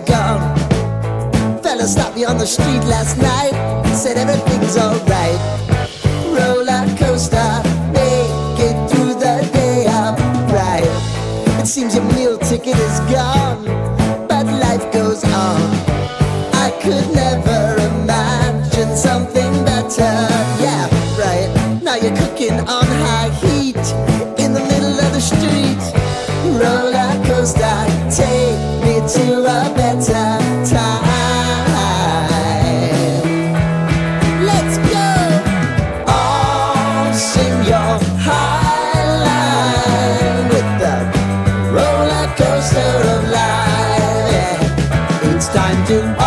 gone. Fella stopped me on the street last night, said everything's alright. Roller coaster, make it through the day upright. It seems your meal ticket is gone, but life goes on. I could never imagine something better. Yeah, right. Now you're cooking on high heat in the middle of the street. Roller coaster, take me to a better time. Let's go! All sing your high line with the roller coaster of life. Yeah. It's time to